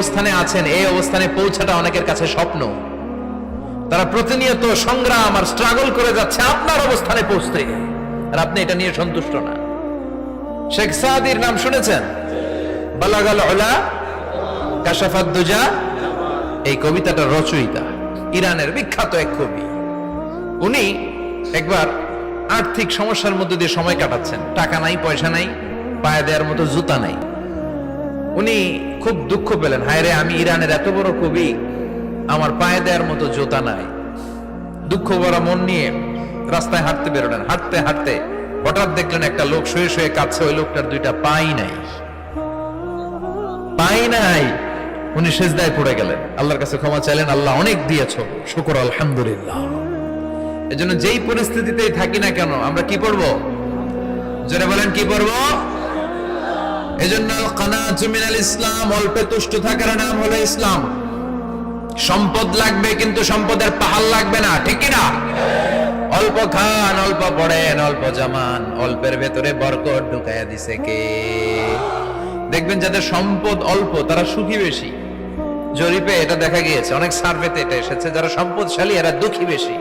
অবস্থানে আছেন, এই অবস্থানে পৌঁছাটা অনেকের কাছে স্বপ্ন। তারা প্রতিনিয়ত সংগ্রাম আর স্ট্রাগল করে যাচ্ছে আপনার অবস্থানে পৌঁছতে, আর আপনি এটা নিয়ে সন্তুষ্ট না। শেখ সাদির নাম শুনেছেন? বালাগাল উলা কাশাফাত দুজা, এই কবিতাটার রচয়িতা ইরানের বিখ্যাত এক কবি। উনি একবার আর্থিক সমস্যার মধ্যে দিয়ে সময় কাটাচ্ছেন, টাকা নাই, পয়সা নাই, পায়ে দেওয়ার মতো জুতা নাই। উনি খুব দুঃখ পেলেন, হায় রে, আমি ইরানের এত বড় কবি, আমার পায়ে দেওয়ার মতো জুতা নাই। দুঃখ ভরা মন নিয়ে রাস্তায় হাঁটতে বেরোলেন। হাঁটতে হাঁটতে হঠাৎ দেখলেন একটা লোক শুয়ে শুয়ে কাঁদছে, ওই লোকটার দুইটা পাই নাই, পাই নাই। উনি সেজদায় পড়ে গেলেন, আল্লাহর কাছে ক্ষমা চাইলেন, আল্লাহ অনেক দিয়েছো, শুকর আলহামদুলিল্লাহ। এজন্য যেই পরিস্থিতিতেই থাকি না কেন আমরা কি পড়বো? জোরে বলেন, কি পড়বো? এজন্য কানাতু মিনাল ইসলাম, অল্পে তুষ্ট থাকার নাম হলো ইসলাম। সম্পদ লাগবে কিন্তু সম্পদের পাহাড় লাগবে না, ঠিক কি না? অল্প খান, অল্প পড়েন, অল্প জমান, অল্পের ভেতরে বরকত ঢুকাইয়া দিছে কে? দেখবেন যাদের সম্পদ অল্প তারা সুখী বেশি। জরিপে এটা দেখা গিয়েছে, অনেক সার্ভেতে এটা এসেছে, যারা সম্পদশালী এরা দুঃখী বেশি।